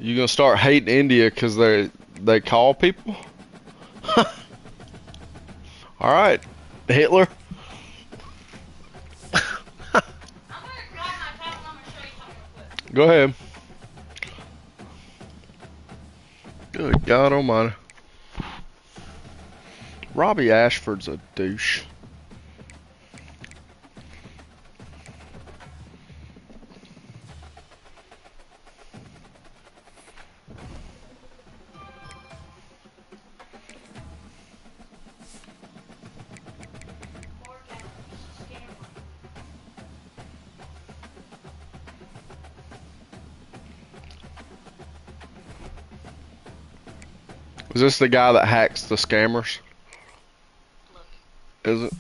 You gonna start hating India because they call people? All right, Hitler. Go ahead. Good God Almighty. Robbie Ashford's a douche. Is this the guy that hacks the scammers? Is it?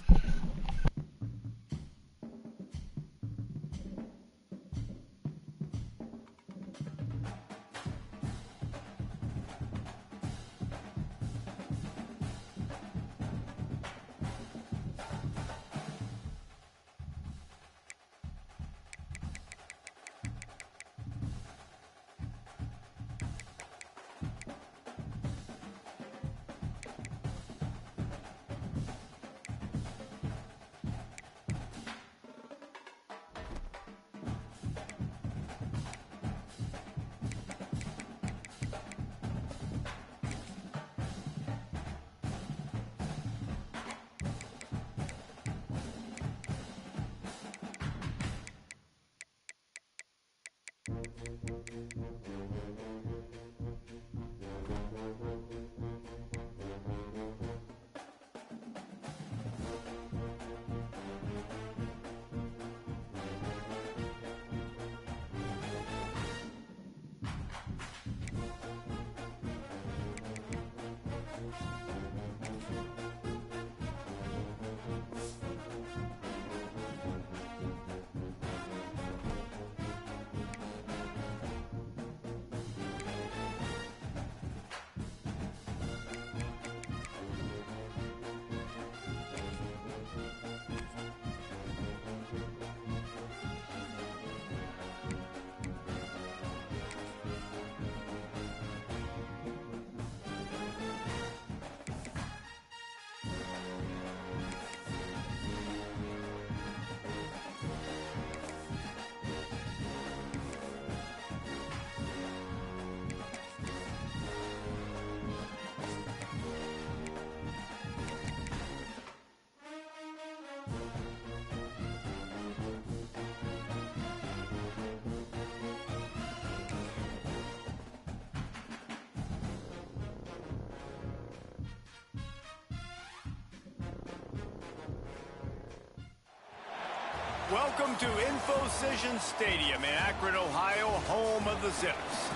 Welcome to InfoCision Stadium in Akron, Ohio, home of the Zips.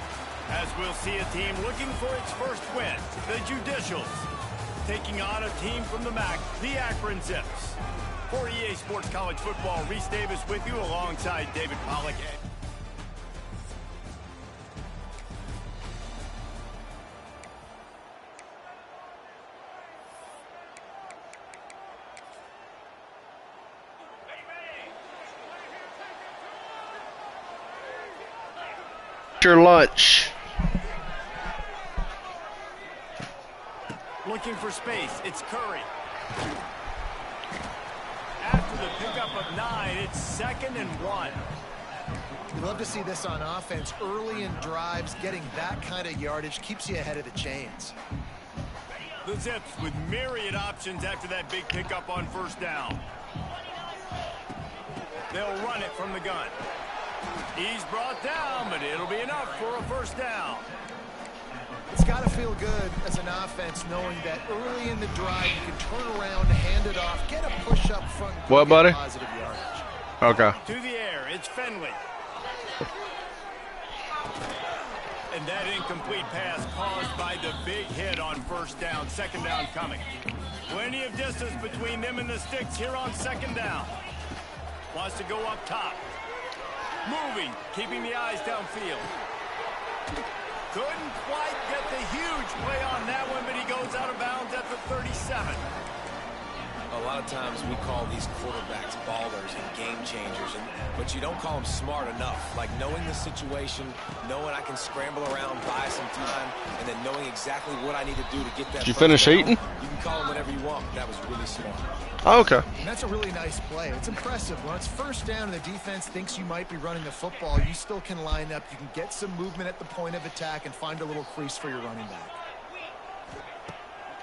As we'll see a team looking for its first win, the Judicials, taking on a team from the MAC, the Akron Zips. For EA Sports College Football, Reese Davis with you alongside David Pollack. Your lunch. Looking for space, it's Curry. After the pickup of 9, it's 2nd and 1. You love to see this on offense. Early in drives, getting that kind of yardage keeps you ahead of the chains. The Zips with myriad options after that big pickup on first down. They'll run it from the gun. He's brought down, but it'll be enough for a first down. It's got to feel good as an offense knowing that early in the drive you can turn around, hand it off, get a push up front. What, buddy? Positive yardage. Okay. To the air, it's Fenley. And that incomplete pass caused by the big hit on first down. 2nd down coming. Plenty of distance between them and the sticks here on 2nd down. Wants to go up top. Moving, keeping the eyes downfield. Couldn't quite get the huge play on that one, but he goes out of bounds at the 37. A lot of times we call these quarterbacks ballers and game changers, but you don't call them smart enough. Like knowing the situation, knowing I can scramble around, buy some time, and then knowing exactly what I need to do to get that. Did you finish eating? You can call them whatever you want. That was really smart. Oh, okay. And that's a really nice play. It's impressive. When it's first down and the defense thinks you might be running the football, you still can line up. You can get some movement at the point of attack and find a little crease for your running back.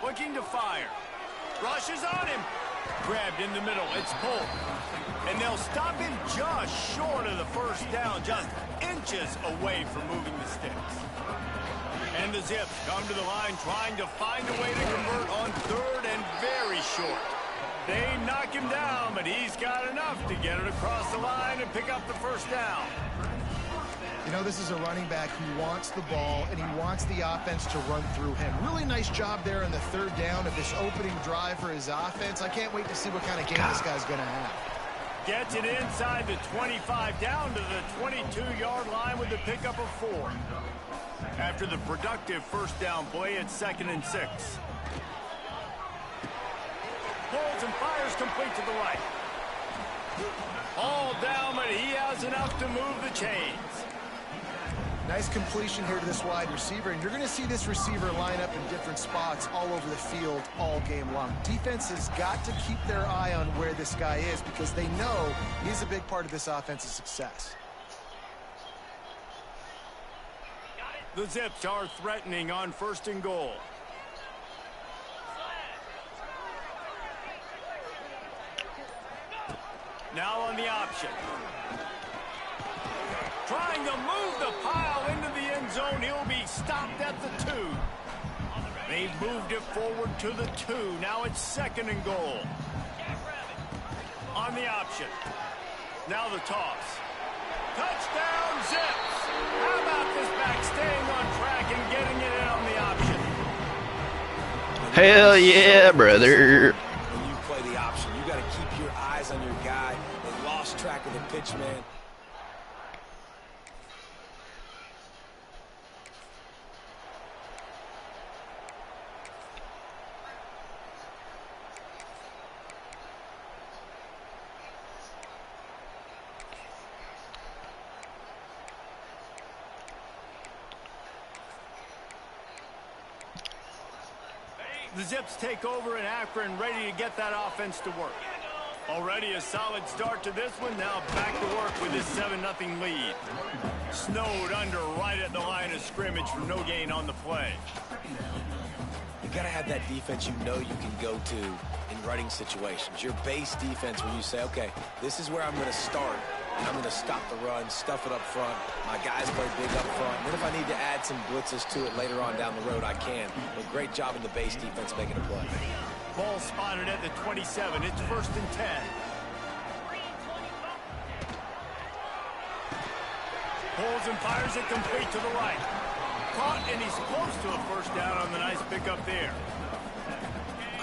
Looking to fire. Rushes on him. Grabbed in the middle. It's pulled. And they'll stop him just short of the first down, just inches away from moving the sticks. And the Zips come to the line trying to find a way to convert on third and very short. They knock him down, but he's got enough to get it across the line and pick up the first down. You know, this is a running back who wants the ball, and he wants the offense to run through him. Really nice job there on the third down of this opening drive for his offense. I can't wait to see what kind of game this guy's going to have. Gets it inside the 25, down to the 22-yard line with the pickup of 4. After the productive first down play, it's 2nd and 6. Pulls and fires complete to the right. All down, but he has enough to move the chains. Nice completion here to this wide receiver, and you're going to see this receiver line up in different spots all over the field all game long. Defense has got to keep their eye on where this guy is because they know he's a big part of this offense's success. The Zips are threatening on 1st and goal. Now on the option. Trying to move the pile into the end zone. He'll be stopped at the 2. They've moved it forward to the 2. Now it's 2nd and goal. On the option. Now the toss. Touchdown, Zips. How about this back staying on track and getting it in on the option? Hell yeah, brother. When you play the option, you got to keep your eyes on your guy. They lost track of the pitch, man. The Zips take over in Akron, ready to get that offense to work. Already a solid start to this one. Now back to work with this 7-0 lead. Snowed under right at the line of scrimmage for no gain on the play. You got to have that defense you know you can go to in running situations. Your base defense where you say, okay, this is where I'm going to start. And I'm going to stop the run, stuff it up front. My guys play big up front. And then if I need to add some blitzes to it later on down the road, I can. But great job in the base defense making a play. Ball spotted at the 27. It's 1st and 10. Pulls and fires it complete to the right. Caught, and he's close to a first down on the nice pickup there.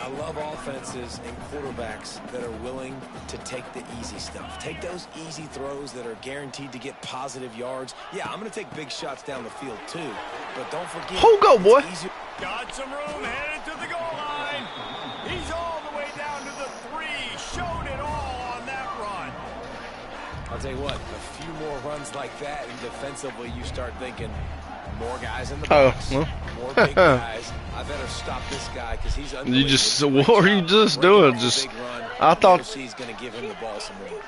I love offenses and quarterbacks that are willing to take the easy stuff. Take those easy throws that are guaranteed to get positive yards. Yeah, I'm going to take big shots down the field too. But don't forget. Hold go, boy. Got some room, headed to the goal line. He's all the way down to the 3. Showed it all on that run. I'll tell you what, a few more runs like that, and defensively you start thinking, more guys in the box, more big guys. I better stop this guy because he's unbelievable. You just, what are you just doing? Just, I thought he's going to give him the ball some more.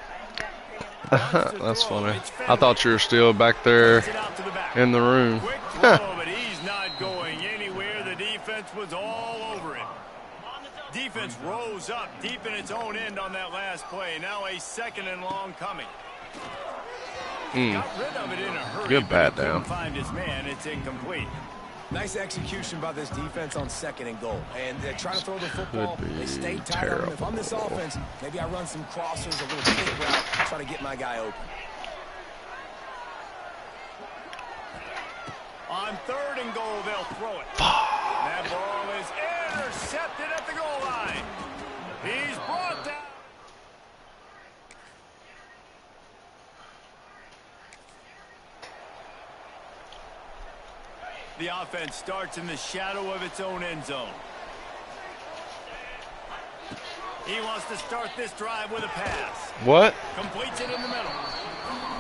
That's funny. I thought you were still back there in the room. Quick throw, but he's not going anywhere. The defense was all over him. Defense rose up deep in its own end on that last play. Now a 2nd and long coming. Got rid of it in a hurry. Good bat down. Find his man. It's incomplete. Nice execution by this defense on 2nd and goal. And they're trying to throw the football. They stay tight on him. If I'm this offense, maybe I run some crossers, a little kick route, try to get my guy open. On 3rd and goal, they'll throw it. That ball is intercepted at the goal line. He's brought down. The offense starts in the shadow of its own end zone. He wants to start this drive with a pass. What? Completes it in the middle.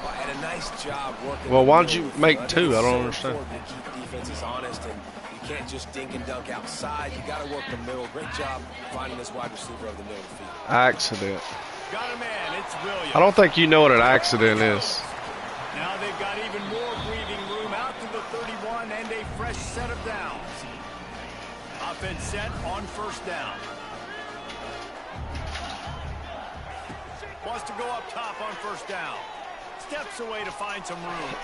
Well, and a nice job working. Well, why'd you make two? I don't understand. To keep defenses honest, and you can't just dink and dunk outside. You got to work the middle. Great job finding this wide receiver over the middle of the field. Accident. Got a man. It's Williams. I don't think you know what an accident is. Now they've got even more breathing room out to the 31 and a fresh set of downs. Offense set on first down. Wants to go up top on first down. Steps away to find some room.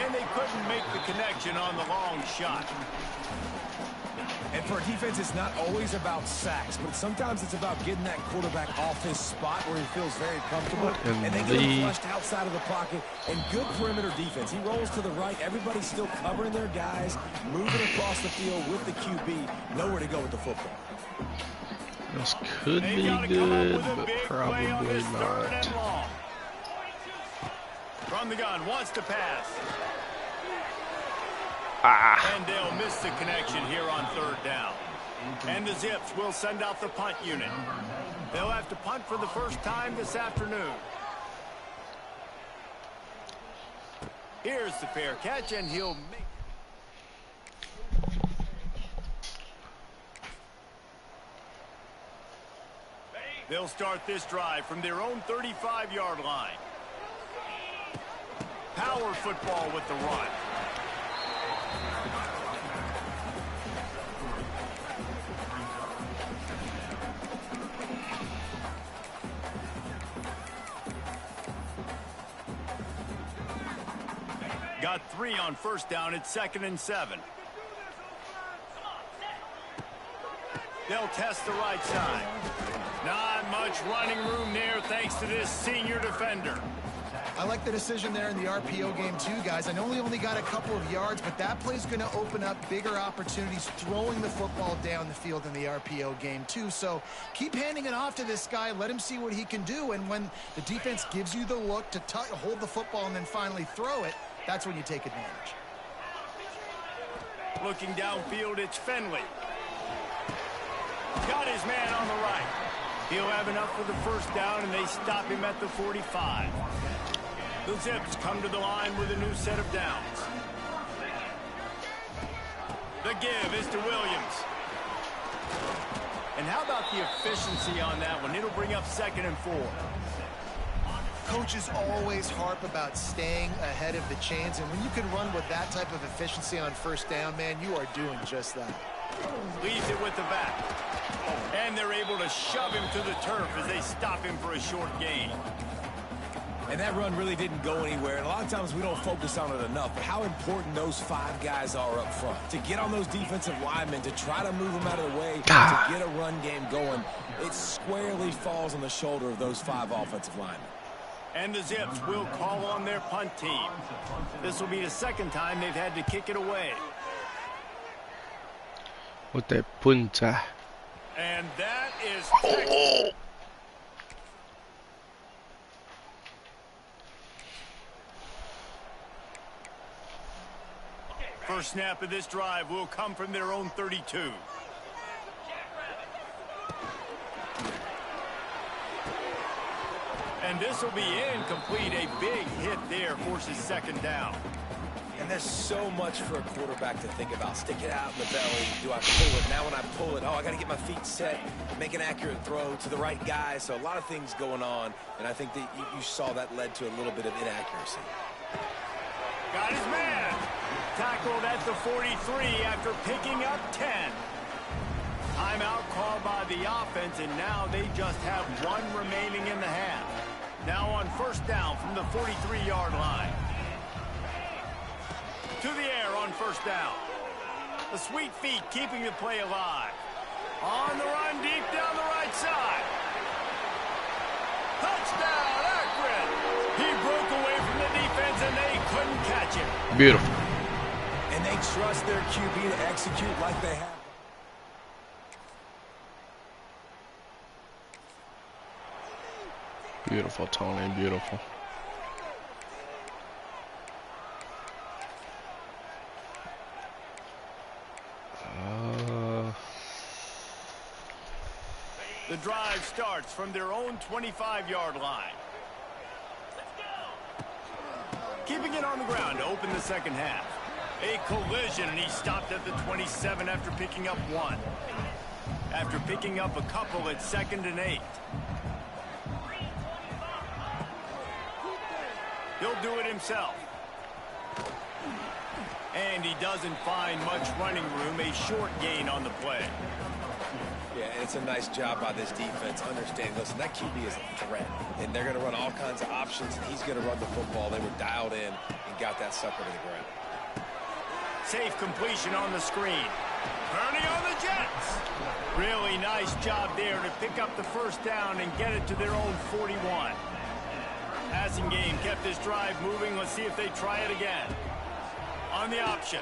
And they couldn't make the connection on the long shot. And for a defense, it's not always about sacks, but sometimes it's about getting that quarterback off his spot where he feels very comfortable. And they get him flushed outside of the pocket. And good perimeter defense. He rolls to the right. Everybody's still covering their guys, moving across the field with the QB. Nowhere to go with the football. This could be good, but probably not. From the gun, wants to pass. And they'll miss the connection here on third down. And the Zips will send out the punt unit. They'll have to punt for the first time this afternoon. Here's the fair catch, and he'll make. They'll start this drive from their own 35-yard line. Power football with the run. Got 3 on first down. It's 2nd and 7. They'll test the right side. Not much running room there thanks to this senior defender. I like the decision there in the RPO game too, guys. I know he only got a couple of yards, but that play's going to open up bigger opportunities throwing the football down the field in the RPO game too. So keep handing it off to this guy. Let him see what he can do. And when the defense gives you the look to hold the football and then finally throw it, that's when you take advantage. Looking downfield, it's Finley. Got his man on the right. He'll have enough for the first down, and they stop him at the 45. The Zips come to the line with a new set of downs. The give is to Williams. And how about the efficiency on that one? It'll bring up 2nd and 4. Coaches always harp about staying ahead of the chains, and when you can run with that type of efficiency on first down, man, you are doing just that. Leaves it with the back. And they're able to shove him to the turf as they stop him for a short gain. And that run really didn't go anywhere. And a lot of times we don't focus on it enough, but how important those 5 guys are up front. To get on those defensive linemen, to try to move them out of the way, to get a run game going, it squarely falls on the shoulder of those 5 offensive linemen. And the Zips will call on their punt team. This will be the 2nd time they've had to kick it away. With that punta. And that is... First snap of this drive will come from their own 32. And this will be incomplete. A big hit there forces 2nd down. And there's so much for a quarterback to think about. Stick it out in the belly. Do I pull it? Now when I pull it, I got to get my feet set, make an accurate throw to the right guy. So a lot of things going on. And I think that you saw that led to a little bit of inaccuracy. Got his man. Tackled at the 43 after picking up 10. Timeout called by the offense, and now they just have 1 remaining in the half. Now on first down from the 43-yard line. To the air on first down. The sweet feet keeping the play alive. On the run deep down the right side. Touchdown, Akron. He broke away from the defense, and they couldn't catch him. Beautiful. And they trust their QB to execute like they have. Beautiful, Tony. Beautiful. The drive starts from their own 25-yard line. Keeping it on the ground to open the second half. A collision, and he stopped at the 27 after picking up 1. After picking up a couple at 2nd and 8. He'll do it himself. And he doesn't find much running room. A short gain on the play. Yeah, and it's a nice job by this defense. Understanding, listen, that QB is a threat. And they're going to run all kinds of options, and he's going to run the football. They were dialed in and got that sucker to the ground. Safe completion on the screen. Turning on the Jets. Really nice job there to pick up the first down and get it to their own 41. Passing game kept this drive moving. Let's see if they try it again. On the option.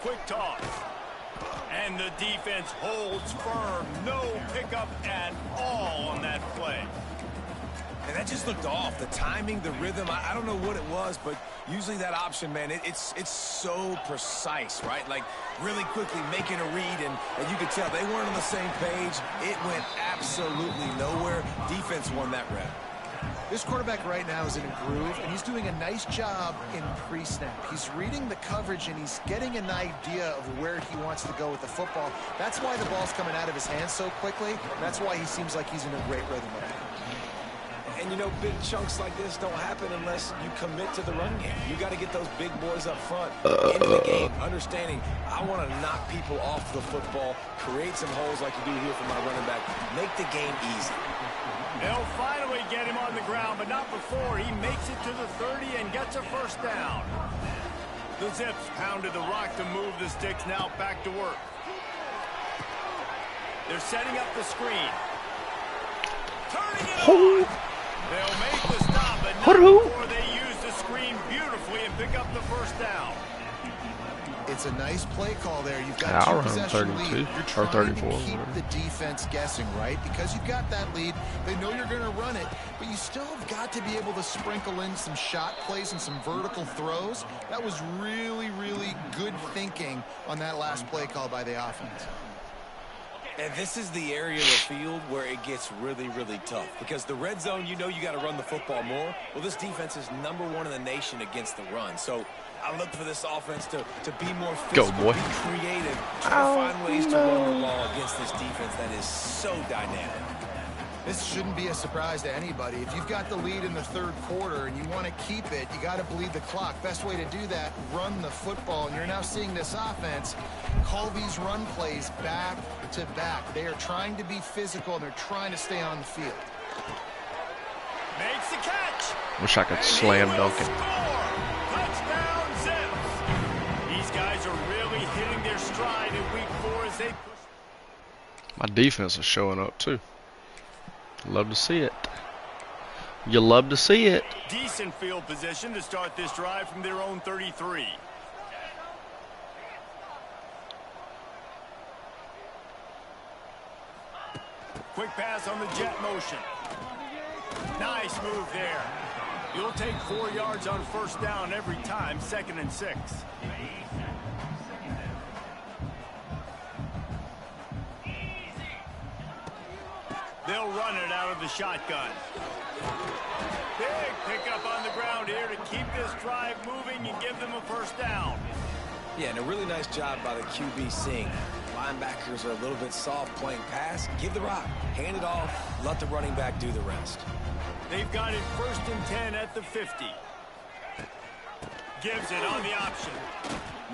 Quick toss. And the defense holds firm. No pickup at all on that play. And that just looked off. The timing, the rhythm, I don't know what it was, but usually that option, man, it's so precise, right? Like really quickly making a read, and you could tell they weren't on the same page. It went absolutely nowhere. Defense won that rep. This quarterback right now is in a groove, and he's doing a nice job in pre-snap. He's reading the coverage, and he's getting an idea of where he wants to go with the football. That's why the ball's coming out of his hands so quickly. That's why he seems like he's in a great rhythm with it. And, you know, big chunks like this don't happen unless you commit to the run game. You got to get those big boys up front into the game, understanding I want to knock people off the football, create some holes like you do here for my running back, make the game easy. They'll finally get him on the ground, but not before he makes it to the 30 and gets a first down. The Zips pounded the rock to move the sticks. Now back to work. They're setting up the screen. Turning it on. They'll make the stop, but not before they use the screen beautifully and pick up the first down. It's a nice play call there. You've got two possession lead. You're trying to keep the defense guessing, right? Because you've got that lead. They know you're going to run it, but you still have got to be able to sprinkle in some shot plays and some vertical throws. That was really, really good thinking on that last play call by the offense. And this is the area of the field where it gets really, really tough. Because the red zone, you know you got to run the football more. Well, this defense is #1 in the nation against the run. So I look for this offense to be more physical, be creative, try to find ways to run the ball against this defense that is so dynamic. This shouldn't be a surprise to anybody. If you've got the lead in the third quarter and you want to keep it, you got to bleed the clock. Best way to do that, run the football. And you're now seeing this offense call these run plays back to back. They are trying to be physical, and they're trying to stay on the field. Makes the catch. Wish I could slam dunk it. Touchdown Zips. These guys are really hitting their stride in week 4 as they push. My defense is showing up too. Love to see it. You love to see it. Decent field position to start this drive from their own 33. Quick pass on the jet motion. Nice move there. You'll take 4 yards on first down every time, 2nd and 6. They'll run it out of the shotgun. Big pickup on the ground here to keep this drive moving and give them a first down. Yeah, and a really nice job by the QB seeing linebackers are a little bit soft playing pass. Give the rock, hand it off, let the running back do the rest. They've got it 1st and 10 at the 50. Gives it on the option.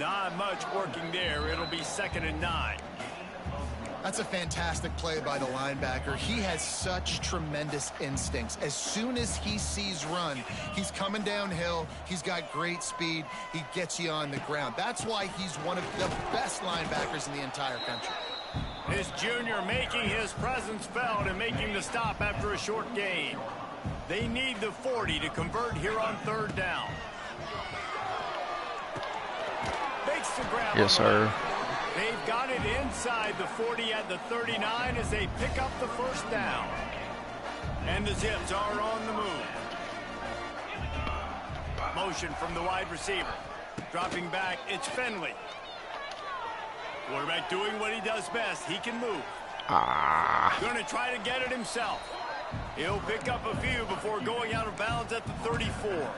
Not much working there. It'll be 2nd and 9. That's a fantastic play by the linebacker. He has such tremendous instincts. As soon as he sees run, he's coming downhill. He's got great speed. He gets you on the ground. That's why he's one of the best linebackers in the entire country. This junior making his presence felt and making the stop after a short gain. They need the 40 to convert here on 3rd down. Makes the grab. Yes, sir. They've got it inside the 40 at the 39 as they pick up the first down. And the Zips are on the move. Motion from the wide receiver. Dropping back, it's Finley. Quarterback doing what he does best. He can move. Going to try to get it himself. He'll pick up a few before going out of bounds at the 34.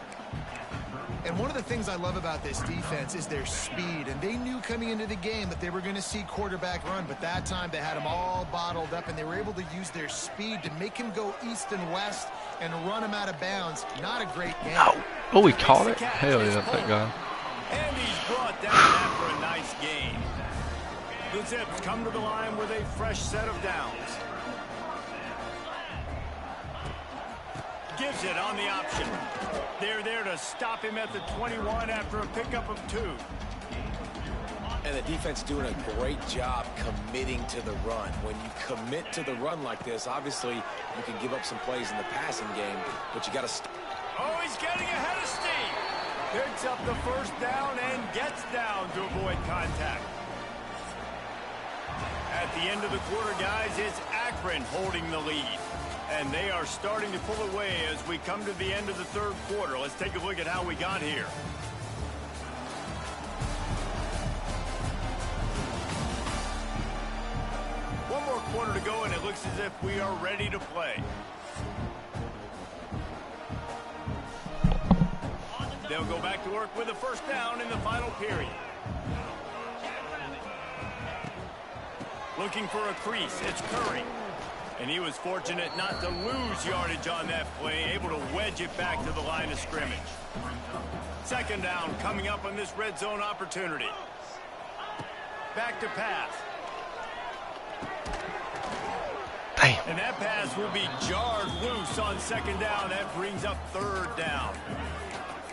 And one of the things I love about this defense is their speed. And they knew coming into the game that they were going to see quarterback run. But that time they had him all bottled up, and they were able to use their speed to make him go east and west and run him out of bounds. Not a great game. Oh, he caught it? Hell yeah, thank God. And he's brought down after a nice game. The Zips come to the line with a fresh set of downs. Gives it on the option. They're there to stop him at the 21 after a pickup of 2. And the defense doing a great job committing to the run. When you commit to the run like this, obviously you can give up some plays in the passing game, but you got to... Oh, he's getting ahead of steam. Picks up the first down and gets down to avoid contact. At the end of the quarter, guys, it's Akron holding the lead. And they are starting to pull away as we come to the end of the third quarter. Let's take a look at how we got here. One more quarter to go, and it looks as if we are ready to play. They'll go back to work with a first down in the final period. Looking for a crease, it's Curry. And he was fortunate not to lose yardage on that play, able to wedge it back to the line of scrimmage. Second down coming up on this red zone opportunity. Back to pass. Damn. And that pass will be jarred loose on second down. That brings up third down.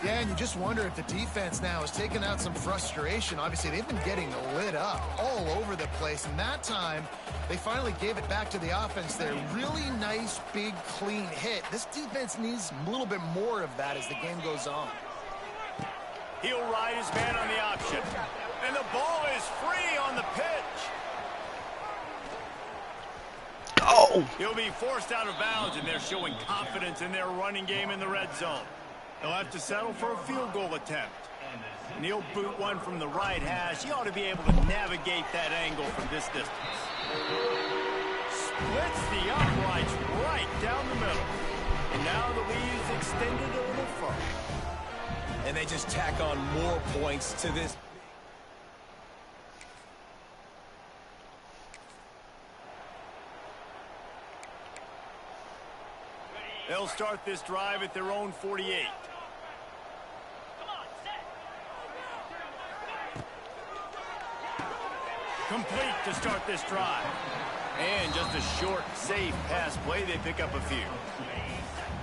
Yeah, and you just wonder if the defense now is taking out some frustration. Obviously, they've been getting lit up all over the place. And that time, they finally gave it back to the offense there. Really nice, big, clean hit. This defense needs a little bit more of that as the game goes on. He'll ride his man on the option. And the ball is free on the pitch. Oh! He'll be forced out of bounds, and they're showing confidence in their running game in the red zone. They'll have to settle for a field goal attempt. And he'll boot one from the right hash. He ought to be able to navigate that angle from this distance. Splits the uprights right down the middle. And now the lead is extended a little further. And they just tack on more points to this. They'll start this drive at their own 48. Complete to start this drive. And just a short, safe pass play. They pick up a few.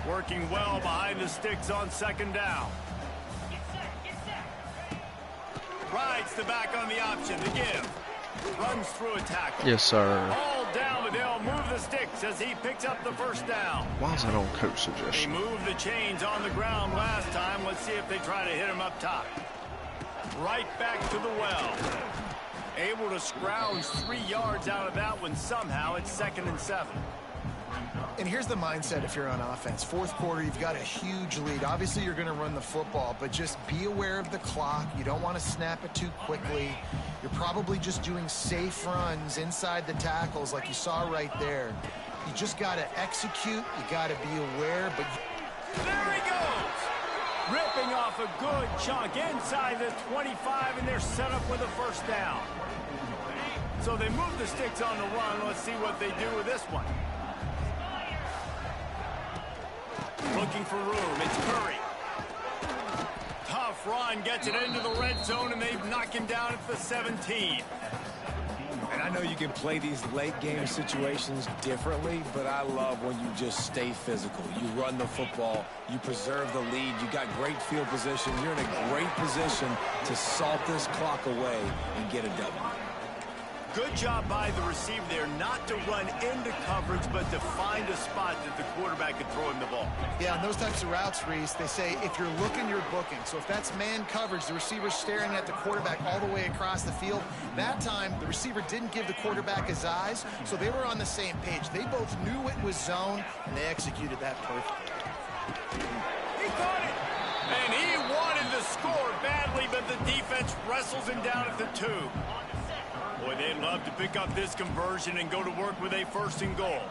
Working well behind the sticks on second down. Rides the back on the option. The give. Runs through a tackle. Yes, sir. All down, but they'll move the sticks as he picks up the first down. Why is that on coach They suggestion? moved the chains on the ground last time. Let's see if they try to hit him up top. Right back to the well. Able to scrounge 3 yards out of that one somehow. It's 2nd and 7. And here's the mindset if you're on offense. Fourth quarter, you've got a huge lead. Obviously, you're going to run the football, but just be aware of the clock. You don't want to snap it too quickly. You're probably just doing safe runs inside the tackles like you saw right there. You just got to execute. You got to be aware. But There he goes. Ripping off a good chunk inside the 25, and they're set up with a first down. So they move the sticks on the run. Let's see what they do with this one. Looking for room. It's Curry. Tough run. Gets it into the red zone, and they knock him down at the 17. And I know you can play these late game situations differently, but I love when you just stay physical. You run the football, you preserve the lead, you got great field position, you're in a great position to salt this clock away and get a W. Good job by the receiver there not to run into coverage, but to find a spot that the quarterback could throw him the ball. yeah, on those types of routes, Reese, they say if you're looking, you're booking. So if that's man coverage, the receiver's staring at the quarterback all the way across the field. That time, the receiver didn't give the quarterback his eyes, so they were on the same page. They both knew it was zone, and they executed that perfectly. He caught it! And he wanted to score badly, but the defense wrestles him down at the 2. Boy, they love to pick up this conversion and go to work with a 1st and goal.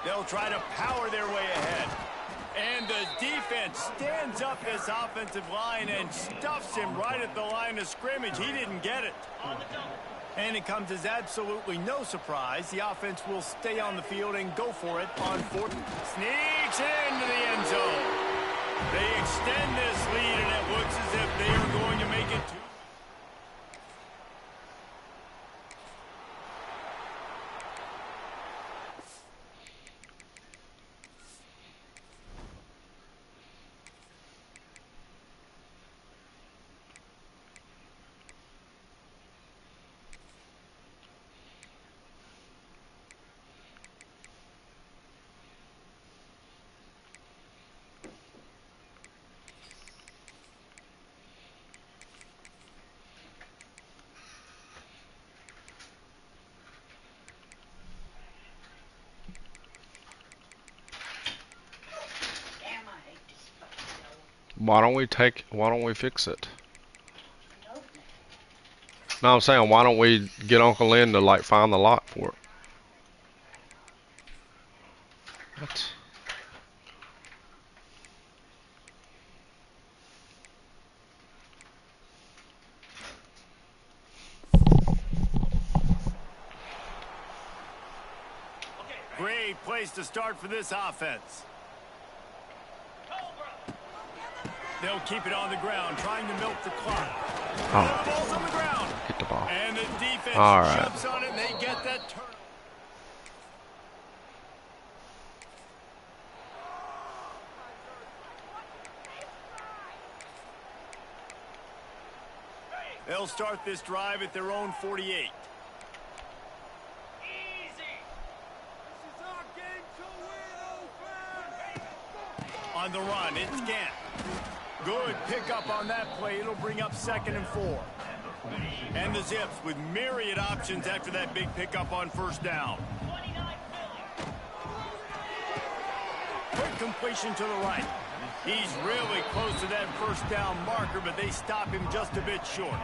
They'll try to power their way ahead. And the defense stands up this offensive line and stuffs him right at the line of scrimmage. He didn't get it. And it comes as absolutely no surprise. The offense will stay on the field and go for it on 4th. Sneaks into the end zone. They extend this lead, and it looks as if they are going to make it 2. Why don't we fix it? No, I'm saying, why don't we get Uncle Lynn to, like, find the lot for it? What? Great place to start for this offense. They'll keep it on the ground, trying to milk the clock. Oh. The ball's on the ground. Get the ball. And the defense jumps on it, and they get that turn. They'll start this drive at their own 48. On the run, it's Gant. Good pickup on that play. It'll bring up 2nd and 4. And the Zips with myriad options after that big pickup on 1st down. Quick completion to the right. He's really close to that 1st down marker, but they stop him just a bit short.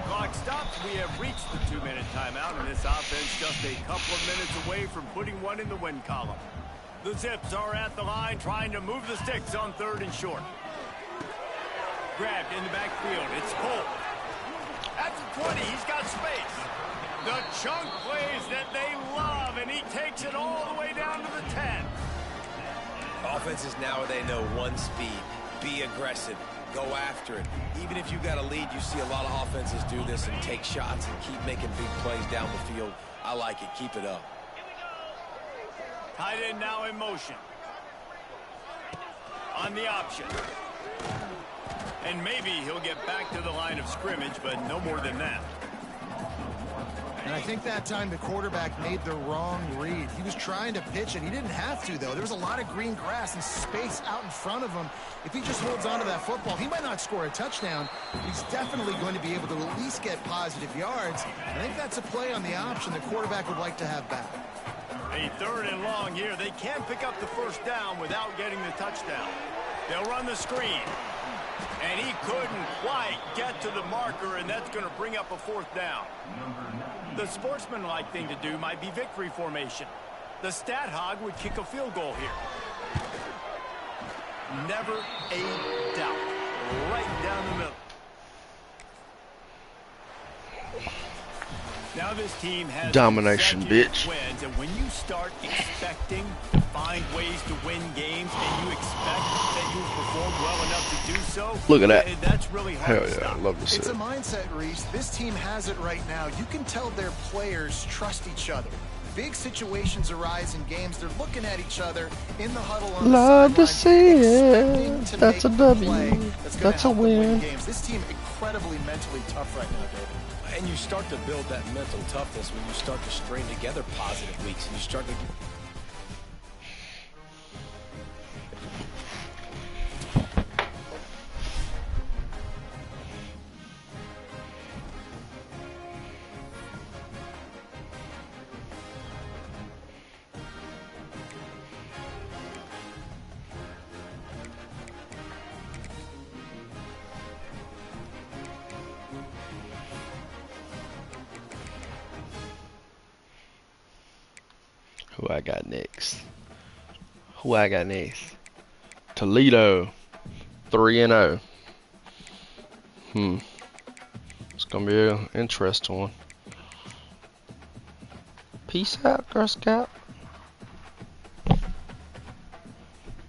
Clock stops. We have reached the 2-minute timeout, and this offense just a couple of minutes away from putting one in the win column. The Zips are at the line trying to move the sticks on 3rd and short. Grabbed in the backfield. It's Holt. At the 20, he's got space. The chunk plays that they love, and he takes it all the way down to the 10. Offenses now, they know one speed. Be aggressive. Go after it. Even if you got a lead, you see a lot of offenses do this and take shots and keep making big plays down the field. I like it. Keep it up. Tight end now in motion. On the option. And maybe he'll get back to the line of scrimmage, but no more than that. And I think that time the quarterback made the wrong read. He was trying to pitch it. He didn't have to, though. There was a lot of green grass and space out in front of him. If he just holds on to that football, he might not score a touchdown. He's definitely going to be able to at least get positive yards. I think that's a play on the option the quarterback would like to have back. A 3rd and long here. They can pick up the 1st down without getting the touchdown. They'll run the screen. And he couldn't quite get to the marker, and that's going to bring up a 4th down. The sportsmanlike thing to do might be victory formation. The stat hog would kick a field goal here. Never a doubt. Right down the middle. Now this team has domination, bitch. Wins, and when you start expecting to find ways to win games and you expect that you've performed well enough to do so, look at that. That's really hard to stop. I love to see It's it. a mindset, Reese. This team has it right now. You can tell their players trust each other. Big situations arise in games. They're looking at each other in the huddle on Love the to see sideline, it. That's a W. That's a win. Games. This team incredibly mentally tough right now, David. And you start to build that mental toughness when you start to string together positive weeks and you start to... Who I got next? Who I got next? Toledo, 3-0. It's gonna be an interesting one. Peace out, Girl Scout.